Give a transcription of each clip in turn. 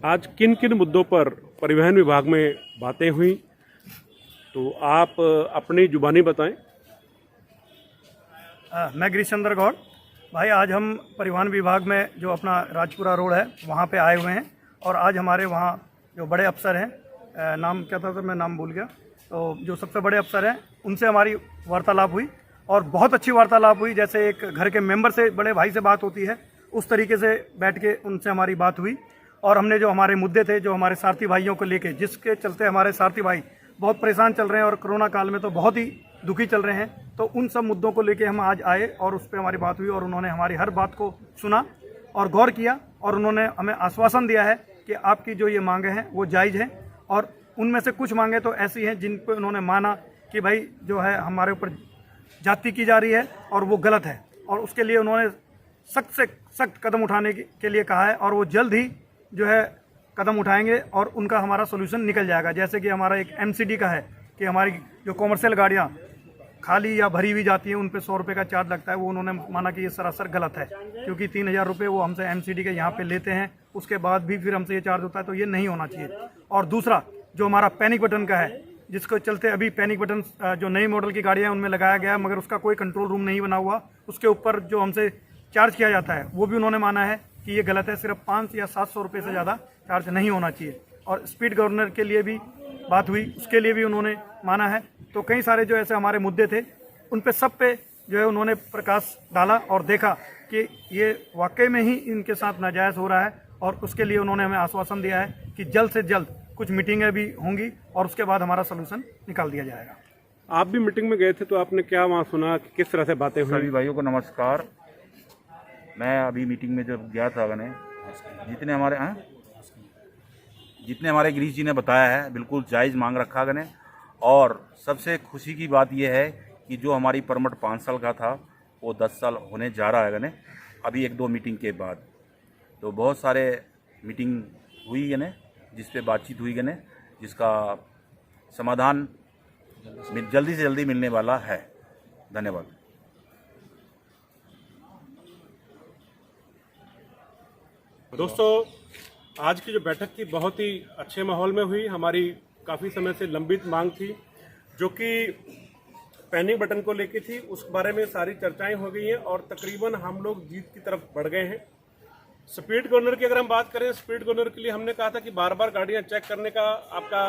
आज किन किन मुद्दों पर परिवहन विभाग में बातें हुई, तो आप अपनी जुबानी बताएं। मैं गिरीश चंद्र गौड़ भाई, आज हम परिवहन विभाग में जो अपना राजपुरा रोड है वहाँ पे आए हुए हैं और आज हमारे वहाँ जो बड़े अफसर हैं, नाम क्या था सर, मैं नाम भूल गया, तो जो सबसे बड़े अफसर हैं उनसे हमारी वार्तालाप हुई और बहुत अच्छी वार्तालाप हुई। जैसे एक घर के मेंबर से, बड़े भाई से बात होती है, उस तरीके से बैठ के उनसे हमारी बात हुई और हमने जो हमारे मुद्दे थे, जो हमारे सारथी भाइयों को लेके, जिसके चलते हमारे सारथी भाई बहुत परेशान चल रहे हैं और कोरोना काल में तो बहुत ही दुखी चल रहे हैं, तो उन सब मुद्दों को लेके हम आज आए और उस पर हमारी बात हुई और उन्होंने हमारी हर बात को सुना और गौर किया और उन्होंने हमें आश्वासन दिया है कि आपकी जो ये मांगे हैं वो जायज़ हैं और उनमें से कुछ मांगे तो ऐसी हैं जिन पर उन्होंने माना कि भाई जो है हमारे ऊपर जाति की जा रही है और वो गलत है और उसके लिए उन्होंने सख्त से सख्त कदम उठाने के लिए कहा है और वो जल्द ही जो है कदम उठाएंगे और उनका हमारा सोल्यूशन निकल जाएगा। जैसे कि हमारा एक MCD का है कि हमारी जो कॉमर्शियल गाड़ियाँ खाली या भरी हुई जाती हैं उन पे 100 रुपये का चार्ज लगता है, वो उन्होंने माना कि ये सरासर गलत है, क्योंकि 3000 रुपये वो हमसे MCD के यहाँ पे लेते हैं, उसके बाद भी फिर हमसे ये चार्ज होता है, तो ये नहीं होना चाहिए। और दूसरा जो हमारा पैनिक बटन का है, जिसको चलते अभी पैनिक बटन जो नई मॉडल की गाड़ियाँ हैं उनमें लगाया गया है, मगर उसका कोई कंट्रोल रूम नहीं बना हुआ, उसके ऊपर जो हमसे चार्ज किया जाता है वो भी उन्होंने माना है कि ये गलत है, सिर्फ 500 या 700 रुपये से ज़्यादा चार्ज नहीं होना चाहिए। और स्पीड गवर्नर के लिए भी बात हुई, उसके लिए भी उन्होंने माना है। तो कई सारे जो ऐसे हमारे मुद्दे थे उन पे सब पे जो है उन्होंने प्रकाश डाला और देखा कि ये वाकई में ही इनके साथ नाजायज़ हो रहा है और उसके लिए उन्होंने हमें आश्वासन दिया है कि जल्द से जल्द कुछ मीटिंगें भी होंगी और उसके बाद हमारा सोल्यूशन निकाल दिया जाएगा। आप भी मीटिंग में गए थे, तो आपने क्या वहाँ सुना, किस तरह से बातें हुई? सभी भाइयों को नमस्कार। मैं अभी मीटिंग में जब गया था, मैंने जितने हमारे गिरीश जी ने बताया है बिल्कुल जायज़ मांग रखा गने। और सबसे खुशी की बात यह है कि जो हमारी परमिट 5 साल का था वो 10 साल होने जा रहा है गने, अभी 1-2 मीटिंग के बाद। तो बहुत सारे मीटिंग हुई गने, जिस पे बातचीत हुई गने, जिसका समाधान जल्दी से जल्दी मिलने वाला है। धन्यवाद। दोस्तों, आज की जो बैठक थी बहुत ही अच्छे माहौल में हुई। हमारी काफ़ी समय से लंबित मांग थी जो कि पैनिक बटन को लेके थी, उस बारे में सारी चर्चाएं हो गई हैं और तकरीबन हम लोग जीत की तरफ बढ़ गए हैं। स्पीड गवर्नर की अगर हम बात करें, स्पीड गवर्नर के लिए हमने कहा था कि बार बार गाड़ियां चेक करने का आपका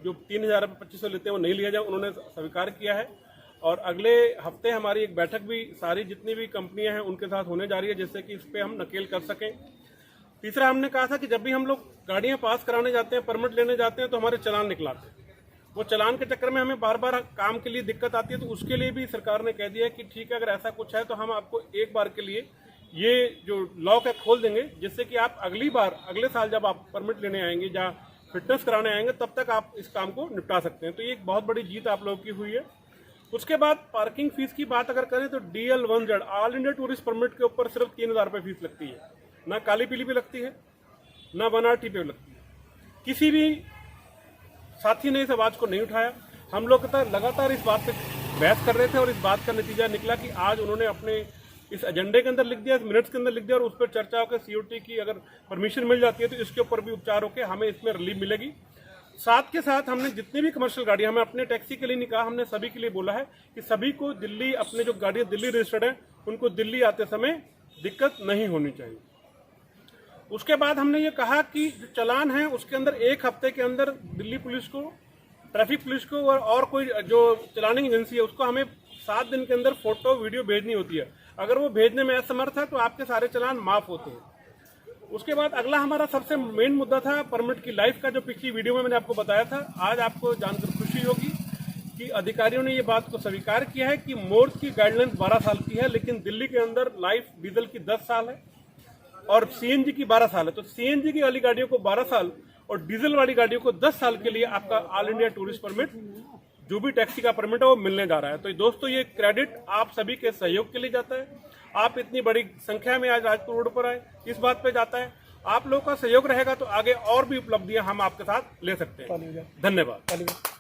जो 3000 रुपये 2500 लेते हैं वो नहीं लिया जाए, उन्होंने स्वीकार किया है। और अगले हफ्ते हमारी एक बैठक भी सारी जितनी भी कंपनियां हैं उनके साथ होने जा रही है, जिससे कि इस पर हम नकेल कर सकें। तीसरा, हमने कहा था कि जब भी हम लोग गाड़ियां पास कराने जाते हैं, परमिट लेने जाते हैं, तो हमारे चालान निकलाते हैं। वो चालान के चक्कर में हमें बार बार काम के लिए दिक्कत आती है, तो उसके लिए भी सरकार ने कह दिया है कि ठीक है, अगर ऐसा कुछ है तो हम आपको एक बार के लिए ये जो लॉक है खोल देंगे, जिससे कि आप अगली बार अगले साल जब आप परमिट लेने आएंगे या फिटनेस कराने आएंगे तब तक आप इस काम को निपटा सकते हैं। तो ये एक बहुत बड़ी जीत आप लोगों की हुई है। उसके बाद पार्किंग फीस की बात अगर करें तो DL1Z all India tourist permit के ऊपर सिर्फ 3000 रुपये फीस लगती है, ना काली पीली पे लगती है, ना 1RT पे लगती है। किसी भी साथी ने इस आवाज को नहीं उठाया। हम लोग लगातार इस बात पे बहस कर रहे थे और इस बात का नतीजा निकला कि आज उन्होंने अपने इस एजेंडे के अंदर लिख दिया, इस मिनट्स के अंदर लिख दिया और उस पर चर्चा होकर COT की अगर परमिशन मिल जाती है तो इसके ऊपर भी उपचार होकर हमें इसमें रिलीफ मिलेगी। साथ के साथ हमने जितनी भी कमर्शियल गाड़ियां, हमें अपने टैक्सी के लिए नहीं कहा, हमने सभी के लिए बोला है कि सभी को दिल्ली, अपने जो गाड़ियां दिल्ली रजिस्टर्ड हैं उनको दिल्ली आते समय दिक्कत नहीं होनी चाहिए। उसके बाद हमने ये कहा कि जो चालान है उसके अंदर 1 हफ्ते के अंदर दिल्ली पुलिस को, ट्रैफिक पुलिस को और कोई जो चलानिंग एजेंसी है उसको हमें 7 दिन के अंदर फोटो वीडियो भेजनी होती है। अगर वो भेजने में असमर्थ है तो आपके सारे चालान माफ होते हैं। उसके बाद अगला हमारा सबसे मेन मुद्दा था परमिट की लाइफ का, जो पिछली वीडियो में मैंने आपको बताया था। आज आपको जानकर खुशी होगी कि अधिकारियों ने ये बात को स्वीकार किया है कि मोर्स की गाइडलाइन 12 साल की है, लेकिन दिल्ली के अंदर लाइफ डीजल की 10 साल है और CNG की 12 साल है। तो CNG की वाली गाड़ियों को 12 साल और डीजल वाली गाड़ियों को 10 साल के लिए आपका ऑल इंडिया टूरिस्ट परमिट, जो भी टैक्सी का परमिट है वो मिलने जा रहा है। तो दोस्तों, ये क्रेडिट आप सभी के सहयोग के लिए जाता है। आप इतनी बड़ी संख्या में आज राजपुर रोड पर आए, इस बात पे जाता है। आप लोगों का सहयोग रहेगा तो आगे और भी उपलब्धियां हम आपके साथ ले सकते हैं। धन्यवाद।